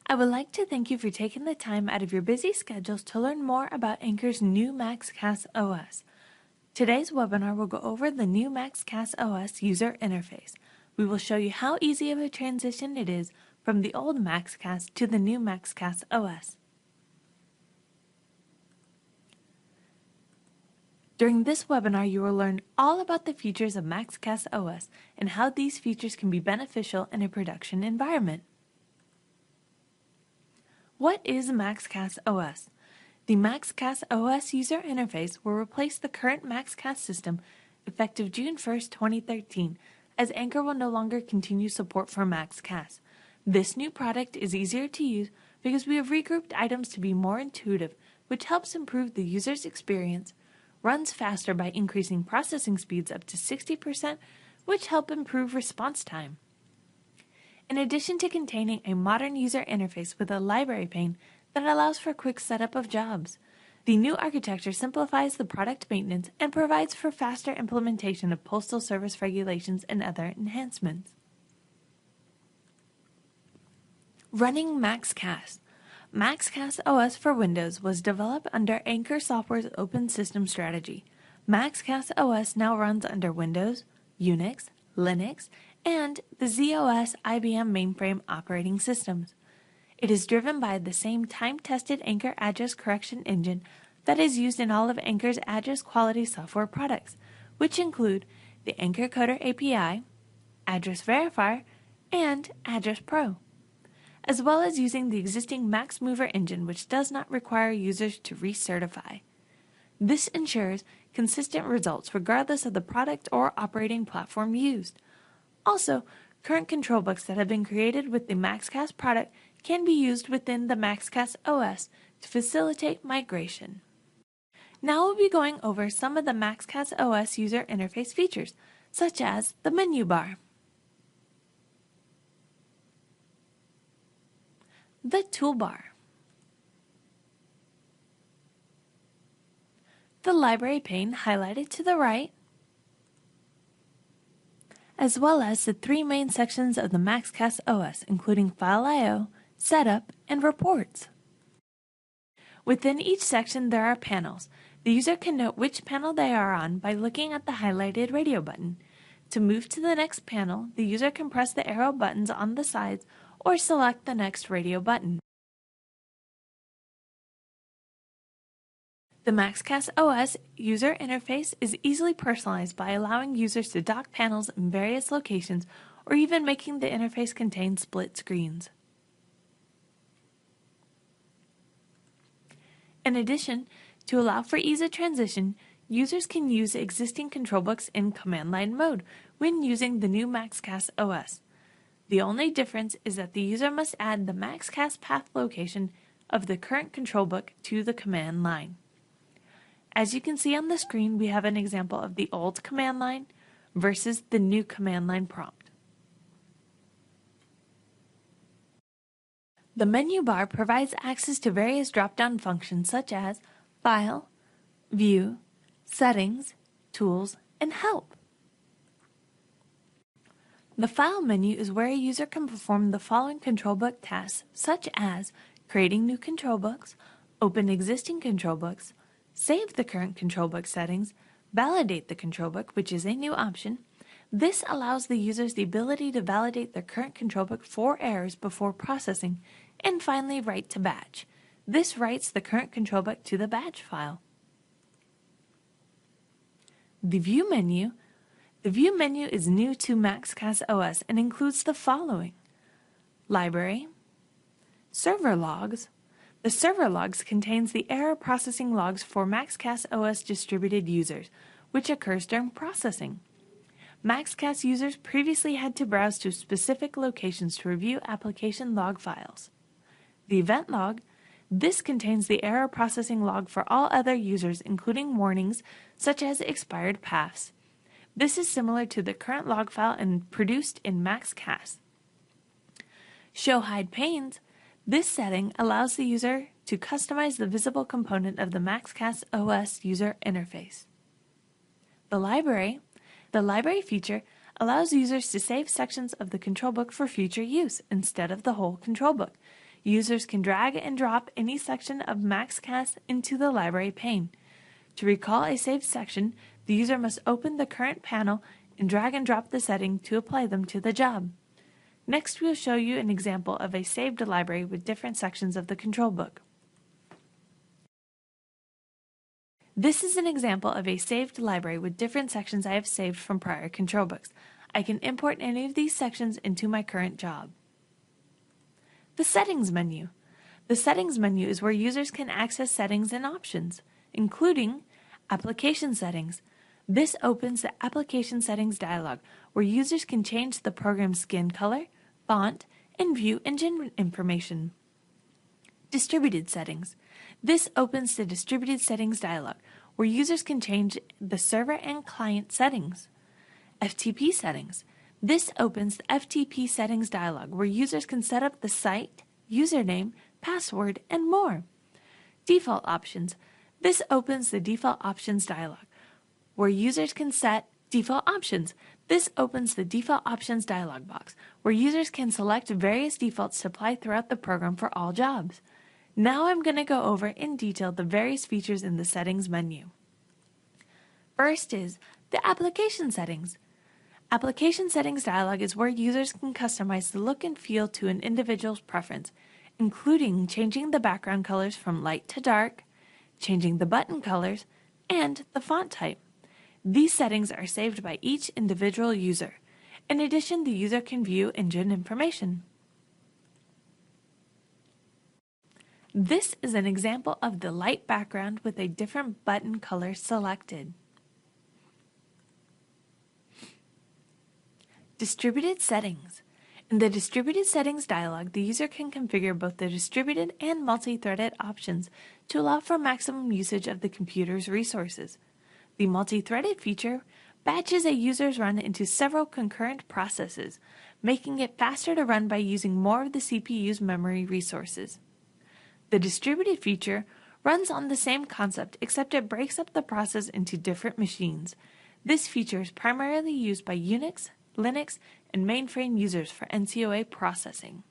I would like to thank you for taking the time out of your busy schedules to learn more about Anchor's new MaxCASS OS. Today's webinar will go over the new MaxCASS OS user interface. We will show you how easy of a transition it is from the old MaxCASS to the new MaxCASS OS. During this webinar, you will learn all about the features of MaxCASS OS and how these features can be beneficial in a production environment. What is MaxCASS OS? The MaxCASS OS user interface will replace the current MaxCASS system effective June 1st, 2013, as Anchor will no longer continue support for MaxCASS. This new product is easier to use because we have regrouped items to be more intuitive, which helps improve the user's experience, runs faster by increasing processing speeds up to 60%, which help improve response time. In addition to containing a modern user interface with a library pane that allows for quick setup of jobs, the new architecture simplifies the product maintenance and provides for faster implementation of Postal Service regulations and other enhancements. Running MaxCASS. MaxCASS OS for Windows was developed under Anchor Software's open system strategy. MaxCASS OS now runs under Windows, Unix, Linux, and the z/OS IBM mainframe operating systems. It is driven by the same time-tested Anchor address correction engine that is used in all of Anchor's address quality software products, which include the ENKLink API, Address Verifier, and Address Pro, as well as using the existing MaxMover engine, which does not require users to recertify. This ensures consistent results regardless of the product or operating platform used. Also, current control books that have been created with the MaxCASS product can be used within the MaxCASS OS to facilitate migration. Now we'll be going over some of the MaxCASS OS user interface features, such as the menu bar, the toolbar, the library pane highlighted to the right, as well as the three main sections of the MaxCASS OS, including File I/O, Setup, and Reports. Within each section there are panels. The user can note which panel they are on by looking at the highlighted radio button. To move to the next panel, the user can press the arrow buttons on the sides or select the next radio button. The MaxCASS OS user interface is easily personalized by allowing users to dock panels in various locations or even making the interface contain split screens. In addition, to allow for ease of transition, users can use existing control books in command line mode when using the new MaxCASS OS. The only difference is that the user must add the MaxCASS path location of the current control book to the command line. As you can see on the screen, we have an example of the old command line versus the new command line prompt. The menu bar provides access to various drop-down functions such as File, View, Settings, Tools, and Help. The File menu is where a user can perform the following control book tasks, such as creating new control books, open existing control books, save the current control book settings, validate the control book, which is a new option. This allows the users the ability to validate their current control book for errors before processing, and finally write to batch. This writes the current control book to the batch file. The View menu. The View menu is new to MaxCASS OS and includes the following: Library, Server Logs. The server logs contains the error processing logs for MaxCASS OS distributed users, which occurs during processing. MaxCASS users previously had to browse to specific locations to review application log files. The event log. This contains the error processing log for all other users, including warnings such as expired paths. This is similar to the current log file and produced in MaxCASS. Show Hide Panes. This setting allows the user to customize the visible component of the MaxCASS OS user interface. The library. The library feature allows users to save sections of the control book for future use instead of the whole control book. Users can drag and drop any section of MaxCASS into the library pane. To recall a saved section, the user must open the current panel and drag and drop the setting to apply them to the job. Next, we'll show you an example of a saved library with different sections of the control book. This is an example of a saved library with different sections I have saved from prior control books. I can import any of these sections into my current job. The Settings menu. The Settings menu is where users can access settings and options, including Application Settings. This opens the Application Settings dialog, where users can change the program's skin color, font, and view engine information. Distributed Settings. This opens the Distributed Settings dialog, where users can change the server and client settings. FTP Settings. This opens the FTP Settings dialog, where users can set up the site, username, password, and more. Default Options. This opens the Default Options dialog, where users can set default options. This opens the Default Options dialog box, where users can select various defaults to apply throughout the program for all jobs. Now I'm going to go over in detail the various features in the Settings menu. First is the Application Settings. Application Settings dialog is where users can customize the look and feel to an individual's preference, including changing the background colors from light to dark, changing the button colors, and the font type. These settings are saved by each individual user. In addition, the user can view engine information. This is an example of the light background with a different button color selected. Distributed Settings. In the Distributed Settings dialog, the user can configure both the distributed and multi-threaded options to allow for maximum usage of the computer's resources. The multi-threaded feature batches a user's run into several concurrent processes, making it faster to run by using more of the CPU's memory resources. The distributed feature runs on the same concept, except it breaks up the process into different machines. This feature is primarily used by Unix, Linux, and mainframe users for NCOA processing.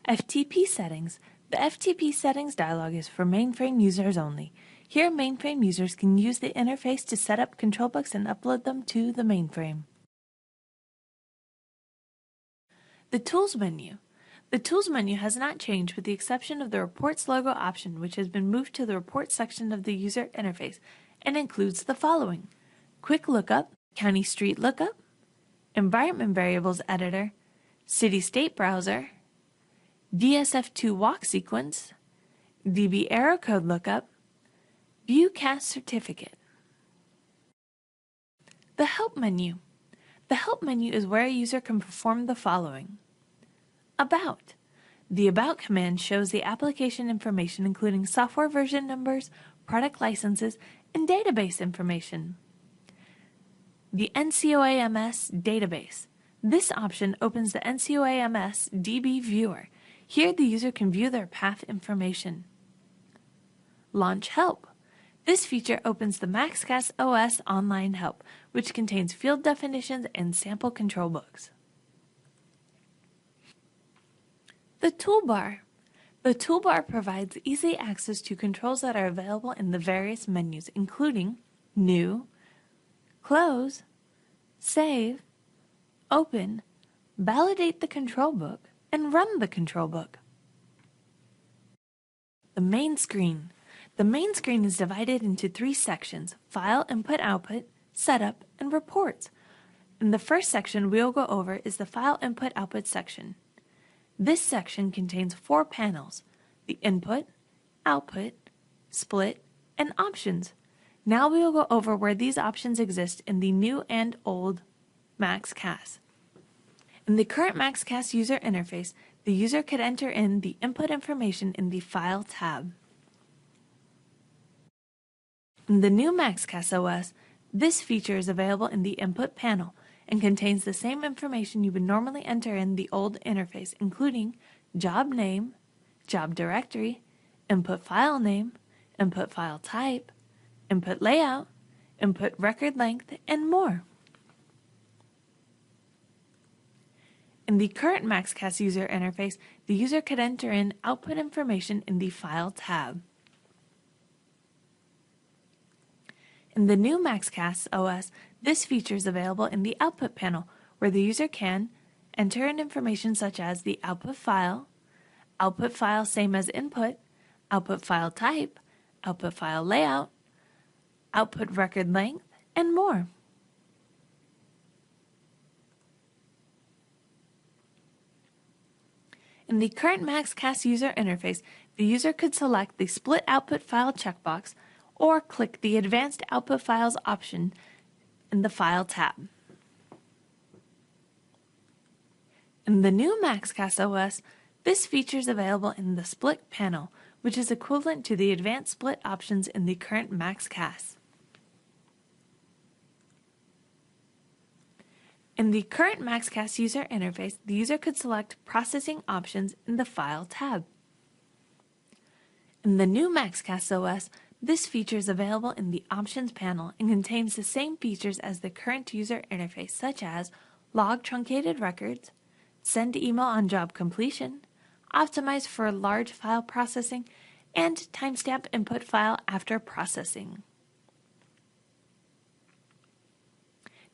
FTP Settings. The FTP Settings dialog is for mainframe users only. Here, mainframe users can use the interface to set up control books and upload them to the mainframe. The Tools menu. The Tools menu has not changed with the exception of the Reports logo option, which has been moved to the Reports section of the user interface and includes the following: Quick Lookup, County Street Lookup, Environment Variables Editor, City State Browser, DSF2 Walk Sequence, DB Error Code Lookup, View CAS Certificate. The Help menu. The Help menu is where a user can perform the following. About. The About command shows the application information including software version numbers, product licenses, and database information. The NCOA-MS database. This option opens the NCOA-MS DB viewer. Here the user can view their path information. Launch Help. This feature opens the MaxCASS OS Online Help, which contains field definitions and sample control books. The Toolbar. The Toolbar provides easy access to controls that are available in the various menus, including New, Close, Save, Open, Validate the control book, and Run the control book. The Main Screen. The main screen is divided into three sections: File, Input, Output, Setup, and Reports. In the first section we'll go over is the File, Input, Output section. This section contains 4 panels: the Input, Output, Split, and Options. Now we will go over where these options exist in the new and old MaxCASS. In the current MaxCASS user interface, the user could enter in the input information in the File tab. In the new MaxCASS OS, this feature is available in the Input panel and contains the same information you would normally enter in the old interface, including job name, job directory, input file name, input file type, input layout, input record length, and more. In the current MaxCASS user interface, the user could enter in output information in the File tab. In the new MaxCASS OS, this feature is available in the Output panel, where the user can enter in information such as the output file same as input, output file type, output file layout, output record length, and more. In the current MaxCASS user interface, the user could select the Split Output File checkbox or click the Advanced Output Files option in the File tab. In the new MaxCASS OS, this feature is available in the Split panel, which is equivalent to the Advanced Split options in the current MaxCASS. In the current MaxCASS user interface, the user could select Processing options in the File tab. In the new MaxCASS OS, this feature is available in the Options panel and contains the same features as the current user interface, such as log truncated records, send email on job completion, optimize for large file processing, and timestamp input file after processing.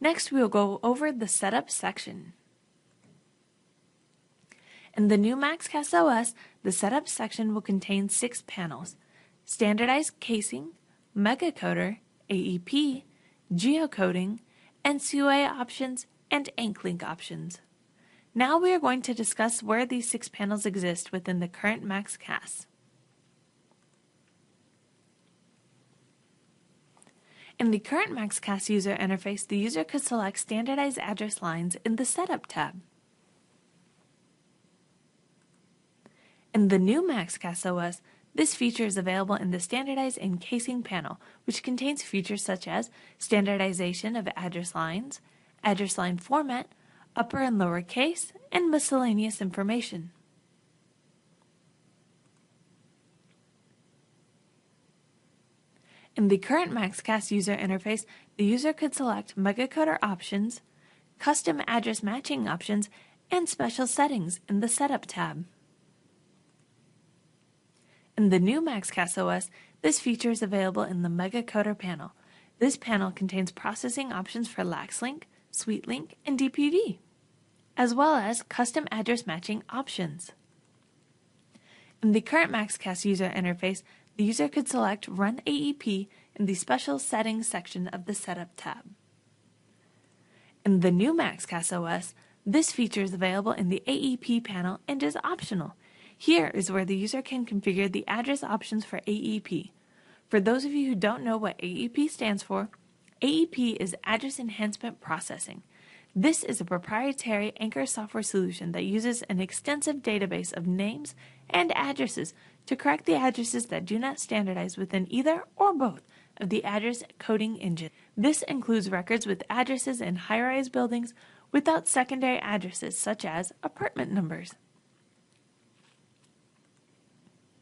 Next, we will go over the Setup section. In the new MaxCASS OS, the Setup section will contain 6 panels: Standardized Casing, MegaCoder, AEP, Geocoding, NCOA Options, and ANKLink Options. Now we are going to discuss where these 6 panels exist within the current MaxCASS. In the current MaxCASS user interface, the user could select Standardized Address Lines in the Setup tab. In the new MaxCASS OS, this feature is available in the Standardize and Casing panel, which contains features such as standardization of address lines, address line format, upper and lower case, and miscellaneous information. In the current MaxCASS user interface, the user could select MegaCoder options, custom address matching options, and special settings in the Setup tab. In the new MaxCASS OS, this feature is available in the MegaCoder panel. This panel contains processing options for LaxLink, SweetLink, and DPD, as well as custom address matching options. In the current MaxCASS user interface, the user could select Run AEP in the Special Settings section of the Setup tab. In the new MaxCASS OS, this feature is available in the AEP panel and is optional. Here is where the user can configure the address options for AEP. For those of you who don't know what AEP stands for, AEP is Address Enhancement Processing. This is a proprietary Anchor software solution that uses an extensive database of names and addresses to correct the addresses that do not standardize within either or both of the address coding engine. This includes records with addresses in high-rise buildings without secondary addresses such as apartment numbers.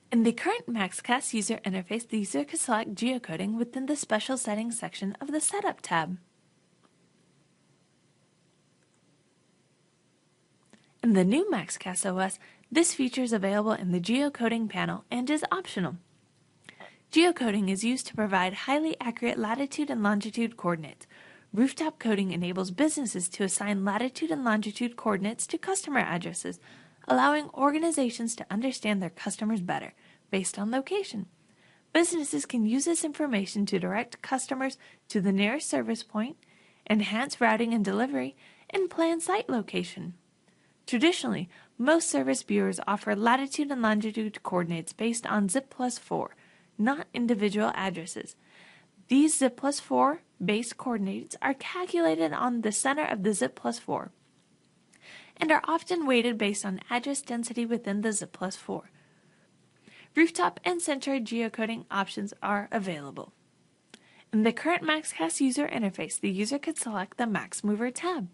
In the current MaxCASS user interface, the user can select Geocoding within the Special Settings section of the Setup tab. In the new MaxCASS OS, this feature is available in the Geocoding panel and is optional. Geocoding is used to provide highly accurate latitude and longitude coordinates. Rooftop coding enables businesses to assign latitude and longitude coordinates to customer addresses, allowing organizations to understand their customers better based on location. Businesses can use this information to direct customers to the nearest service point, enhance routing and delivery, and plan site location. Traditionally, most service bureaus offer latitude and longitude coordinates based on zip+4, not individual addresses. These zip+4 base coordinates are calculated on the center of the zip+4 and are often weighted based on address density within the zip+4. Rooftop and center geocoding options are available. In the current MaxCASS user interface, the user could select the MaxMover tab.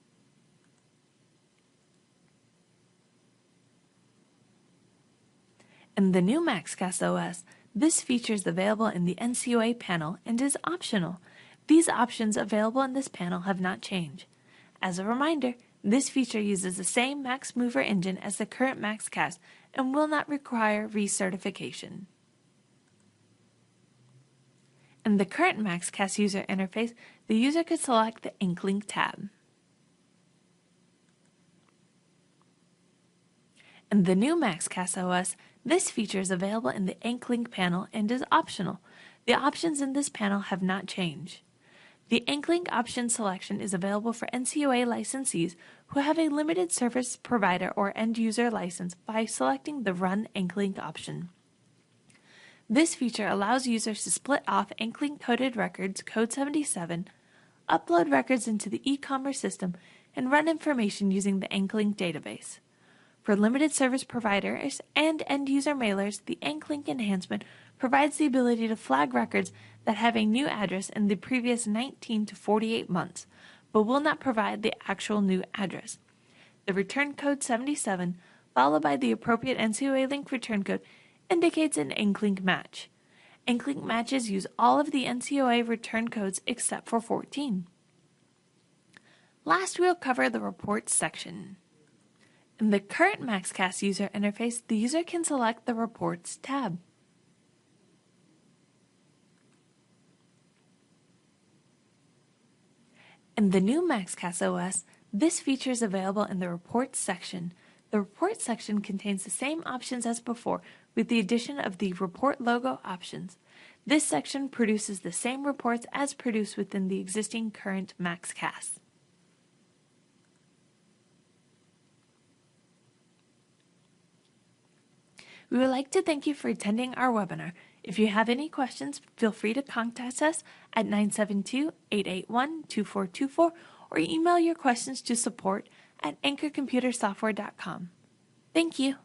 In the new MaxCASS OS, this feature is available in the NCOA panel and is optional. These options available in this panel have not changed. As a reminder, This feature uses the same MaxMover engine as the current MaxCASS and will not require recertification. In the current MaxCASS user interface, the user could select the ANKLink tab. In the new MaxCASS OS, this feature is available in the ANKLink panel and is optional. The options in this panel have not changed. The ANKLink option selection is available for NCOA licensees who have a limited service provider or end-user license by selecting the Run ANKLink option. This feature allows users to split off ANKLink-coded records, code 77, upload records into the e-commerce system, and run information using the ANKLink database. For limited service providers and end-user mailers, the ANKLink enhancement provides the ability to flag records that have a new address in the previous 19 to 48 months, but will not provide the actual new address. The return code 77, followed by the appropriate NCOA link return code, indicates an ANKLink match. ANKLink matches use all of the NCOA return codes except for 14. Last, we'll cover the Reports section. In the current MaxCASS user interface, the user can select the Reports tab. In the new MaxCASS OS, this feature is available in the Reports section. The Reports section contains the same options as before, with the addition of the Report logo options. This section produces the same reports as produced within the existing current MaxCASS. We would like to thank you for attending our webinar. If you have any questions, feel free to contact us at 972-881-2424 or email your questions to support@anchorcomputersoftware.com. Thank you.